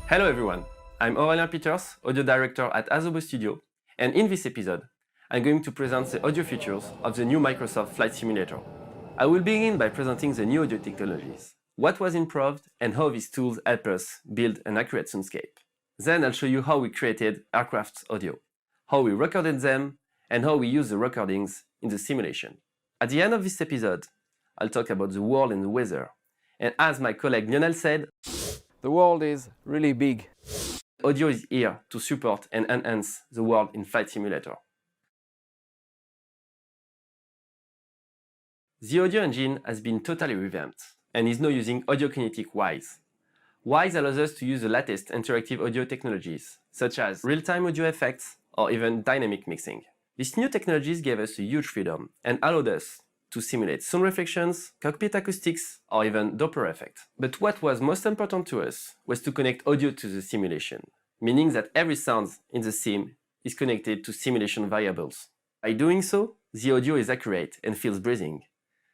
Hello everyone, I'm Aurélien Peters, audio director at Asobo Studio, and in this episode, I'm going to present the audio features of the new Microsoft Flight Simulator. I will begin by presenting the new audio technologies, what was improved, and how these tools help us build an accurate soundscape. Then I'll show you how we created aircraft audio, how we recorded them, and how we use the recordings in the simulation. At the end of this episode, I'll talk about the world and the weather, and as my colleague Lionel said, the world is really big. Audio is here to support and enhance the world in Flight Simulator. The audio engine has been totally revamped and is now using Audiokinetic Wwise. Wwise allows us to use the latest interactive audio technologies, such as real-time audio effects or even dynamic mixing. These new technologies gave us a huge freedom and allowed us to simulate sound reflections, cockpit acoustics, or even Doppler effect. But what was most important to us was to connect audio to the simulation, meaning that every sound in the sim is connected to simulation variables. By doing so, the audio is accurate and feels breathing.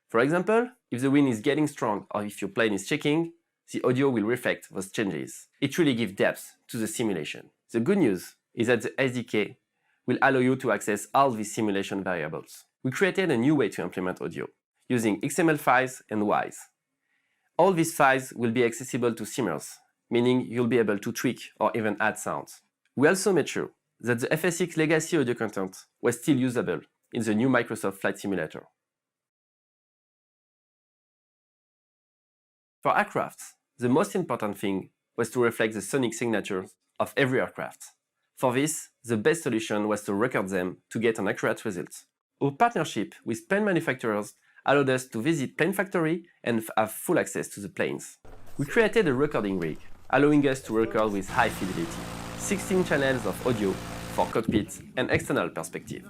For example, if the wind is getting strong or if your plane is shaking, the audio will reflect those changes. It really gives depth to the simulation. The good news is that the SDK will allow you to access all these simulation variables. We created a new way to implement audio, using XML files and Wwise. All these files will be accessible to simmers, meaning you'll be able to tweak or even add sounds. We also made sure that the FSX legacy audio content was still usable in the new Microsoft Flight Simulator. For aircrafts, the most important thing was to reflect the sonic signatures of every aircraft. For this, the best solution was to record them to get an accurate result. Our partnership with plane manufacturers allowed us to visit plane factory and have full access to the planes. We created a recording rig, allowing us to record with high fidelity, 16 channels of audio for cockpit and external perspective.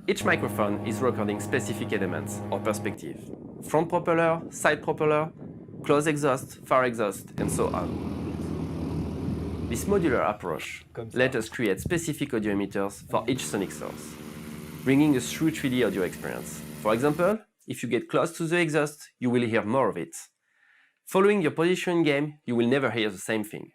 Each microphone is recording specific elements or perspective: front propeller, side propeller, close exhaust, far exhaust, and so on. This modular approach let us create specific audio emitters for each sonic source, bringing a true 3D audio experience. For example, if you get close to the exhaust, you will hear more of it. Following your position in game, you will never hear the same thing.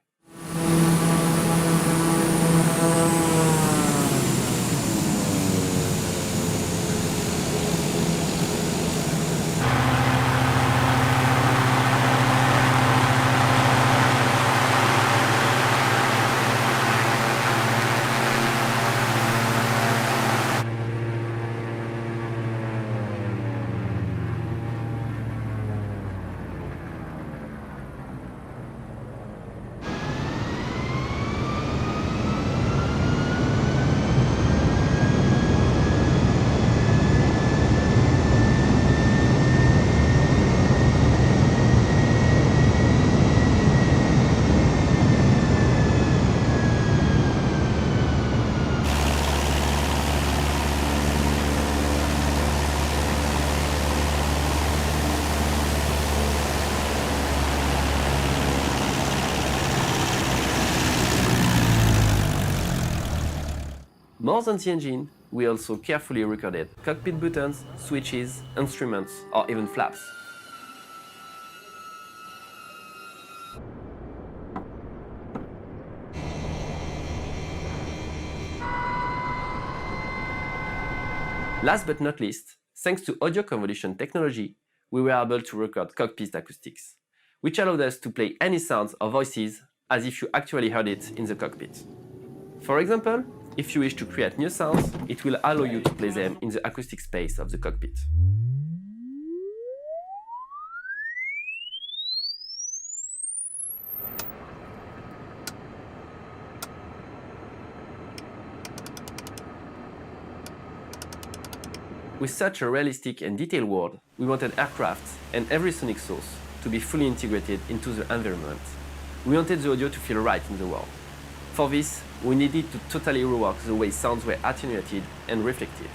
More than the engine, we also carefully recorded cockpit buttons, switches, instruments, or even flaps. Last but not least, thanks to audio convolution technology, we were able to record cockpit acoustics, which allowed us to play any sounds or voices as if you actually heard it in the cockpit. For example, if you wish to create new sounds, it will allow you to play them in the acoustic space of the cockpit. With such a realistic and detailed world, we wanted aircraft and every sonic source to be fully integrated into the environment. We wanted the audio to feel right in the world. For this, we needed to totally rework the way sounds were attenuated and reflective.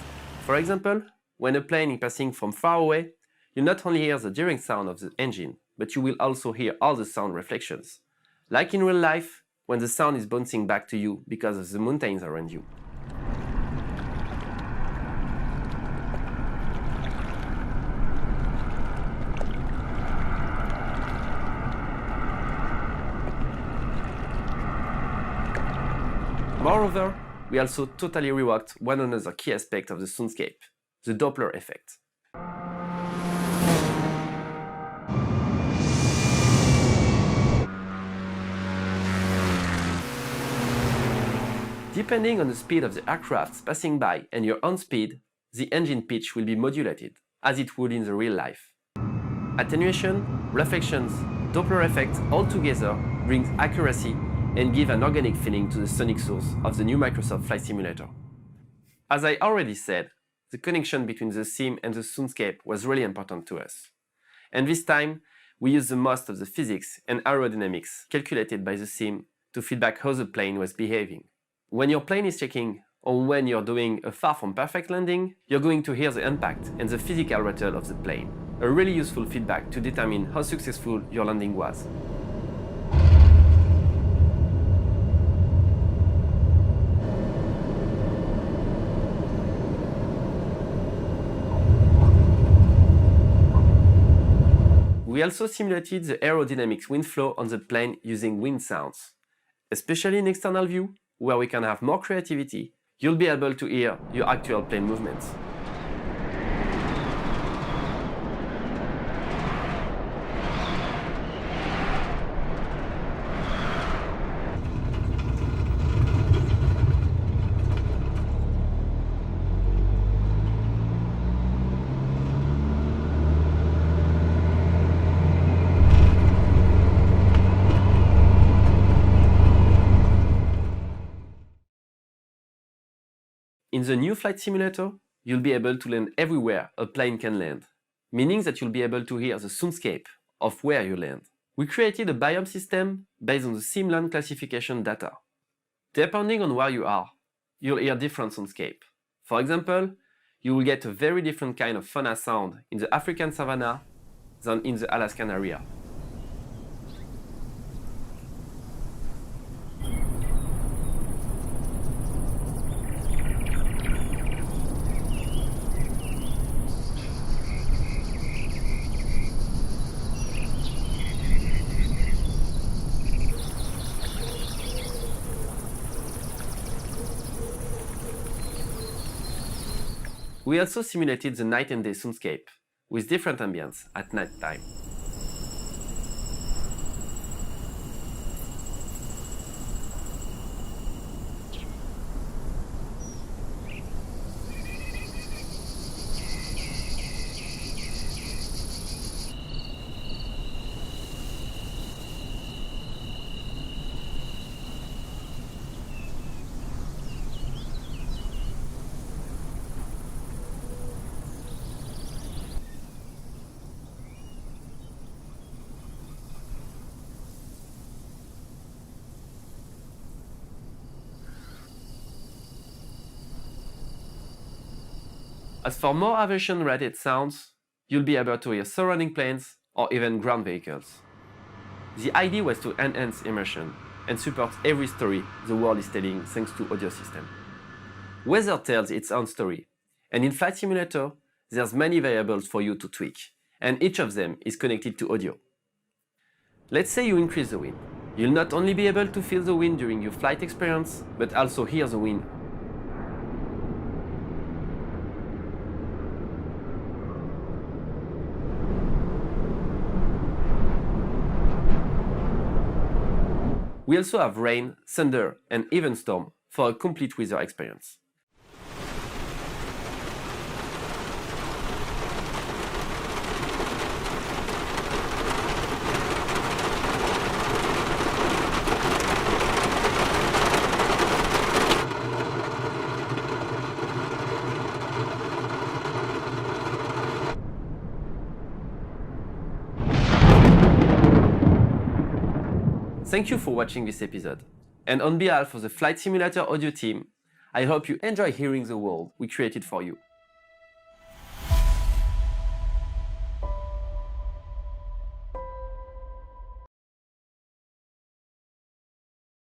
For example, when a plane is passing from far away, you not only hear the direct sound of the engine, but you will also hear all the sound reflections. Like in real life, when the sound is bouncing back to you because of the mountains around you. Moreover, we also totally reworked one another key aspect of the soundscape, the Doppler effect. Depending on the speed of the aircraft passing by and your own speed, the engine pitch will be modulated, as it would in the real life. Attenuation, reflections, Doppler effect all together brings accuracy and give an organic feeling to the sonic source of the new Microsoft Flight Simulator. As I already said, the connection between the sim and the soundscape was really important to us. And this time, we used the most of the physics and aerodynamics calculated by the sim to feedback how the plane was behaving. When your plane is checking, or when you're doing a far from perfect landing, you're going to hear the impact and the physical rattle of the plane, a really useful feedback to determine how successful your landing was. We also simulated the aerodynamics wind flow on the plane using wind sounds. Especially in external view, where we can have more creativity, you'll be able to hear your actual plane movements. In the new flight simulator, you'll be able to land everywhere a plane can land, meaning that you'll be able to hear the soundscape of where you land. We created a biome system based on the SimLand classification data. Depending on where you are, you'll hear different soundscape. For example, you will get a very different kind of fauna sound in the African savanna than in the Alaskan area. We also simulated the night and day soundscape, with different ambience at night time. As for more aviation-related sounds, you'll be able to hear surrounding planes or even ground vehicles. The idea was to enhance immersion and support every story the world is telling thanks to audio system. Weather tells its own story, and in Flight Simulator, there's many variables for you to tweak, and each of them is connected to audio. Let's say you increase the wind. You'll not only be able to feel the wind during your flight experience, but also hear the wind. We also have rain, thunder, and even storm for a complete weather experience. Thank you for watching this episode. And on behalf of the Flight Simulator audio team, I hope you enjoy hearing the world we created for you.